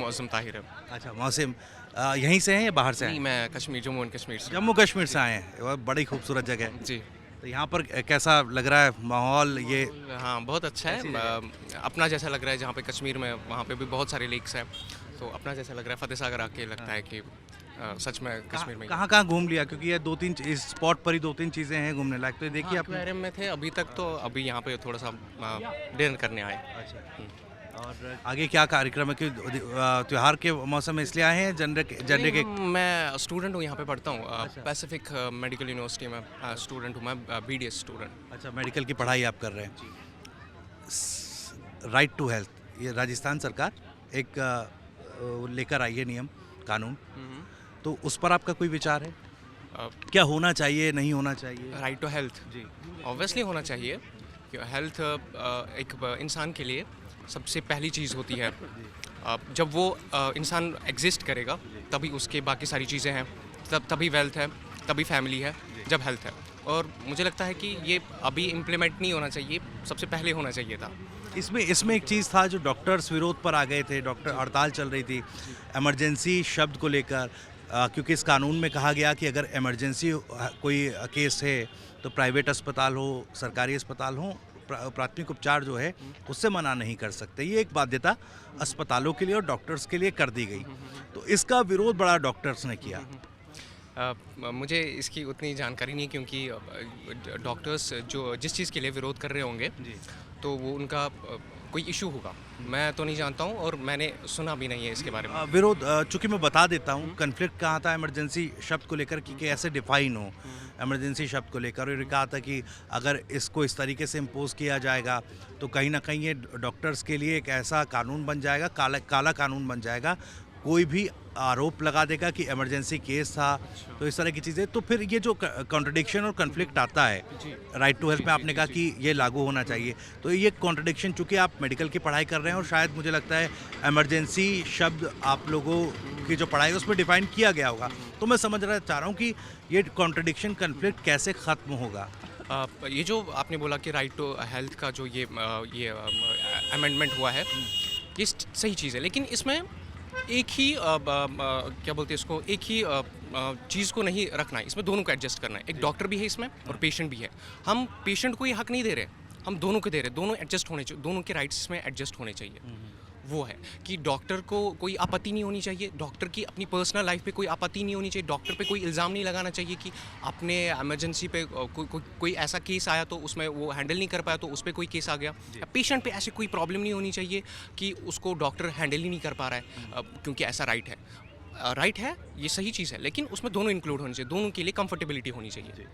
मौसम ताहिर है। अच्छा मौसम, यहीं से हैं या बाहर से नहीं, हैं? मैं कश्मीर, जम्मू एंड कश्मीर से। जम्मू कश्मीर से आए हैं, वह बड़ी खूबसूरत जगह है। जी। तो यहाँ पर कैसा लग रहा है माहौल ये? हाँ, बहुत अच्छा कैसी जगह है। अपना जैसा लग रहा है जहाँ पे कश्मीर में, वहाँ पे भी बहुत सारे लेक्स हैं, तो अपना जैसा लग रहा है। फ़तेह सागर आके लगता है कि सच में कश्मीर में ही। कहाँ कहाँ घूम लिया, क्योंकि ये 2-3 इस स्पॉट पर ही 2-3 चीज़ें हैं घूमने लायक, तो ये देखिए हाँ, आपने। एक्वेरियम में थे अभी तक, तो अभी यहाँ पे थोड़ा सा डिनर करने आए। अच्छा, और आगे क्या कार्यक्रम है कि त्योहार के मौसम में इसलिए आए हैं जनरे के? मैं स्टूडेंट हूँ, यहाँ पे पढ़ता हूँ अच्छा। पैसिफिक मेडिकल यूनिवर्सिटी में। स्टूडेंट हूँ मैं, BDS स्टूडेंट। अच्छा, मेडिकल की पढ़ाई आप कर रहे हैं। राइट टू हेल्थ, ये राजस्थान सरकार एक लेकर आई है नियम कानून, तो उस पर आपका कोई विचार है? क्या होना चाहिए, नहीं होना चाहिए? राइट टू हेल्थ जी। ऑब्वियसली होना चाहिए। हेल्थ एक इंसान के लिए सबसे पहली चीज़ होती है। जब वो इंसान एग्जिस्ट करेगा तभी उसके बाकी सारी चीज़ें हैं, तभी वेल्थ है, तभी फैमिली है, जब हेल्थ है। और मुझे लगता है कि ये अभी इम्प्लीमेंट नहीं होना चाहिए, सबसे पहले होना चाहिए था। इसमें एक चीज़ था, जो डॉक्टर्स विरोध पर आ गए थे, डॉक्टर हड़ताल चल रही थी इमरजेंसी शब्द को लेकर, क्योंकि इस कानून में कहा गया कि अगर इमरजेंसी कोई केस है तो प्राइवेट अस्पताल हो, सरकारी अस्पताल हो, प्राथमिक उपचार जो है उससे मना नहीं कर सकते। ये एक बाध्यता अस्पतालों के लिए और डॉक्टर्स के लिए कर दी गई, तो इसका विरोध बड़ा डॉक्टर्स ने किया। मुझे इसकी उतनी जानकारी नहीं है, क्योंकि डॉक्टर्स जो जिस चीज़ के लिए विरोध कर रहे होंगे तो वो उनका कोई इशू होगा, मैं तो नहीं जानता हूँ और मैंने सुना भी नहीं है इसके बारे में। विरोध, चूंकि मैं बता देता हूँ कन्फ्लिक्ट कहाँ था इमरजेंसी शब्द को लेकर कि कैसे डिफाइन हो इमरजेंसी शब्द को लेकर, और ये कहा था कि अगर इसको इस तरीके से इम्पोज किया जाएगा तो कहीं ना कहीं ये डॉक्टर्स के लिए एक ऐसा कानून बन जाएगा, काला कानून बन जाएगा, कोई भी आरोप लगा देगा कि इमरजेंसी केस था। तो इस तरह की चीज़ें, तो फिर ये जो कॉन्ट्रडिक्शन और कन्फ्लिक्ट आता है राइट टू हेल्थ में, आपने कहा कि ये लागू होना चाहिए, तो ये कॉन्ट्रडिक्शन, चूंकि आप मेडिकल की पढ़ाई कर रहे हैं और शायद मुझे लगता है इमरजेंसी शब्द आप लोगों की जो पढ़ाई है उसमें डिफाइन किया गया होगा, तो मैं समझ चाह रहा हूँ कि ये कॉन्ट्रडिक्शन कन्फ्लिक्ट कैसे ख़त्म होगा। ये जो आपने बोला कि राइट टू हेल्थ का जो ये अमेंडमेंट हुआ है, ये सही चीज़ है, लेकिन इसमें एक ही क्या बोलते हैं इसको, एक ही चीज़ को नहीं रखना है, इसमें दोनों को एडजस्ट करना है। एक डॉक्टर भी है इसमें और पेशेंट भी है। हम पेशेंट को ये हक नहीं दे रहे, हम दोनों को दे रहे, दोनों एडजस्ट होने चाहिए, दोनों के राइट्स इसमें एडजस्ट होने चाहिए। वो है कि डॉक्टर को कोई आपत्ति नहीं होनी चाहिए, डॉक्टर की अपनी पर्सनल लाइफ पे कोई आपत्ति नहीं होनी चाहिए, डॉक्टर पे कोई इल्ज़ाम नहीं लगाना चाहिए कि आपने इमरजेंसी पे कोई ऐसा केस आया तो उसमें वो हैंडल नहीं कर पाया तो उस पर कोई केस आ गया। पेशेंट पे ऐसी कोई प्रॉब्लम नहीं होनी चाहिए कि उसको डॉक्टर हैंडल ही नहीं कर पा रहा है, क्योंकि ऐसा राइट है। राइट है, ये सही चीज़ है, लेकिन उसमें दोनों इंक्लूड होनी चाहिए, दोनों के लिए कंफर्टेबिलिटी होनी चाहिए।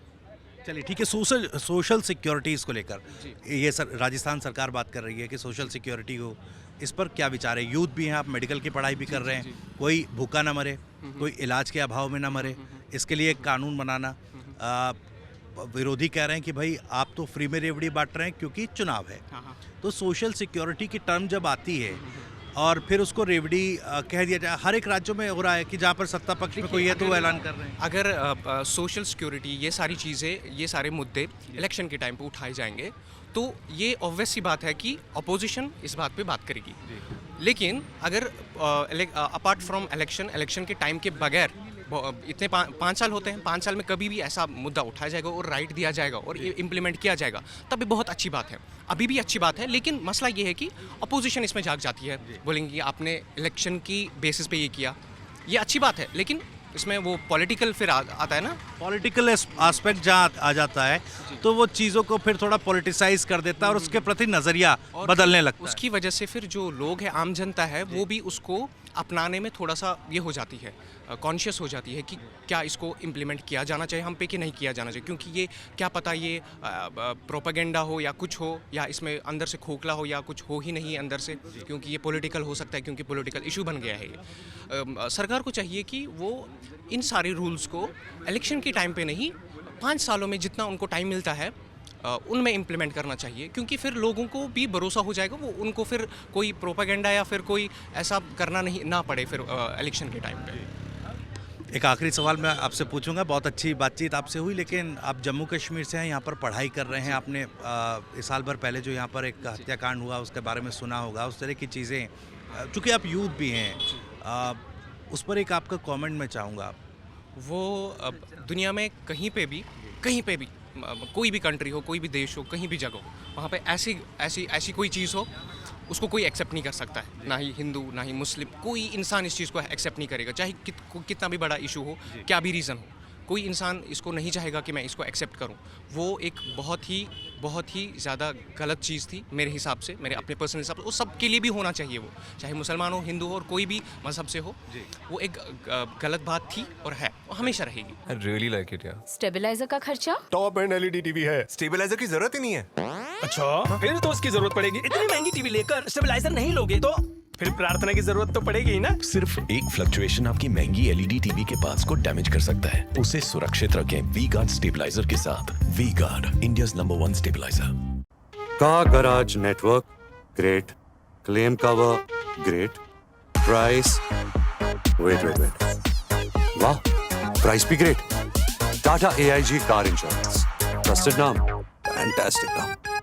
चलिए ठीक है, सोशल सिक्योरिटीज़ को लेकर ये राजस्थान सरकार बात कर रही है कि सोशल सिक्योरिटी हो, इस पर क्या विचार है? यूथ भी हैं, आप मेडिकल की पढ़ाई भी कर रहे हैं, कोई भूखा ना मरे, कोई इलाज के अभाव में ना मरे, इसके लिए एक कानून बनाना। विरोधी कह रहे हैं कि भाई आप तो फ्री में रेवड़ी बांट रहे हैं क्योंकि चुनाव है, तो सोशल सिक्योरिटी की टर्म जब आती है और फिर उसको रेवड़ी कह दिया जाए, हर एक राज्यों में हो रहा है कि जहाँ पर सत्ता पक्ष में कोई है तो वो ऐलान कर रहे हैं। अगर सोशल सिक्योरिटी, ये सारी चीज़ें, ये सारे मुद्दे इलेक्शन के टाइम पे उठाए जाएंगे तो ये ऑब्वियस सी बात है कि अपोजिशन इस बात पे बात करेगी। लेकिन अगर अपार्ट फ्रॉम इलेक्शन के टाइम के बगैर इतने 5 साल होते हैं, 5 साल में कभी भी ऐसा मुद्दा उठाया जाएगा और राइट दिया जाएगा और इम्प्लीमेंट किया जाएगा, तब भी बहुत अच्छी बात है, अभी भी अच्छी बात है। लेकिन मसला ये है कि अपोजिशन इसमें जाग जाती है, बोलेंगे कि आपने इलेक्शन की बेसिस पे ये किया, ये अच्छी बात है, लेकिन इसमें वो पॉलिटिकल फिर आता है ना, पॉलिटिकल एस्पेक्ट जहाँ आ जाता है तो वो चीज़ों को फिर थोड़ा पॉलिटिसाइज कर देता है और उसके प्रति नज़रिया बदलने लगता है। उसकी वजह से फिर जो लोग हैं, आम जनता है, वो भी उसको अपनाने में थोड़ा सा ये हो जाती है, कॉन्शियस हो जाती है कि क्या इसको इम्प्लीमेंट किया जाना चाहिए हम पे कि नहीं किया जाना चाहिए, क्योंकि ये क्या पता ये प्रोपेगेंडा हो या कुछ हो, या इसमें अंदर से खोखला हो या कुछ हो ही नहीं अंदर से, क्योंकि ये पॉलिटिकल हो सकता है, क्योंकि पॉलिटिकल इशू बन गया है ये। सरकार को चाहिए कि वो इन सारे रूल्स को इलेक्शन के टाइम पे नहीं, 5 सालों में जितना उनको टाइम मिलता है उनमें इम्प्लीमेंट करना चाहिए, क्योंकि फिर लोगों को भी भरोसा हो जाएगा, वो उनको फिर कोई प्रोपेगेंडा या फिर कोई ऐसा करना नहीं ना पड़े फिर इलेक्शन के टाइम पे। एक आखिरी सवाल मैं आपसे पूछूंगा, बहुत अच्छी बातचीत आपसे हुई, लेकिन आप जम्मू कश्मीर से हैं, यहाँ पर पढ़ाई कर रहे हैं, आपने इस साल भर पहले जो यहाँ पर एक हत्याकांड हुआ उसके बारे में सुना होगा, उस तरह की चीज़ें, चूँकि आप यूथ भी हैं, उस पर एक आपका कमेंट मैं चाहूँगा। वो अब दुनिया में कहीं पे भी कोई भी कंट्री हो, कोई भी देश हो, कहीं भी जगह हो, वहाँ पे ऐसी कोई चीज़ हो, उसको कोई एक्सेप्ट नहीं कर सकता है। ना ही हिंदू, ना ही मुस्लिम, कोई इंसान इस चीज़ को एक्सेप्ट नहीं करेगा, चाहे कितना भी बड़ा इशू हो, क्या भी रीज़न हो। कोई इंसान इसको नहीं चाहेगा कि मैं इसको एक्सेप्ट करूं। वो एक बहुत ही ज़्यादा गलत चीज़ थी मेरे हिसाब से, मेरे अपने पर्सनल हिसाब से। वो सबके लिए भी होना चाहिए, वो चाहे मुसलमान हो, हिंदू हो और कोई भी मज़हब से हो। वो एक गलत बात थी और है, वो हमेशा रहेगी। I really like it, yeah. Stabiliser का खर्चा? टॉप एंड एलईडी टीवी है, स्टेबलाइजर की जरूरत ही नहीं है। अच्छा, फिर तो उसकी जरूरत पड़ेगी। इतनी महंगी टीवी लेकर स्टेबलाइजर नहीं लोगे तो फिर प्रार्थना की जरूरत तो पड़ेगी ही ना। सिर्फ एक फ्लक्चुएशन आपकी महंगी एलईडी टीवी के पार्ट्स को डैमेज कर सकता है। उसे सुरक्षित रखें वी गार्ड स्टेबलाइजर के साथ। V guard, India's number 1 stabiliser. Car garage network great, claim cover great, price wait, वाह, प्राइस भी great. Tata AIG car insurance, trusted नाम, फैंटास्टिक नाम।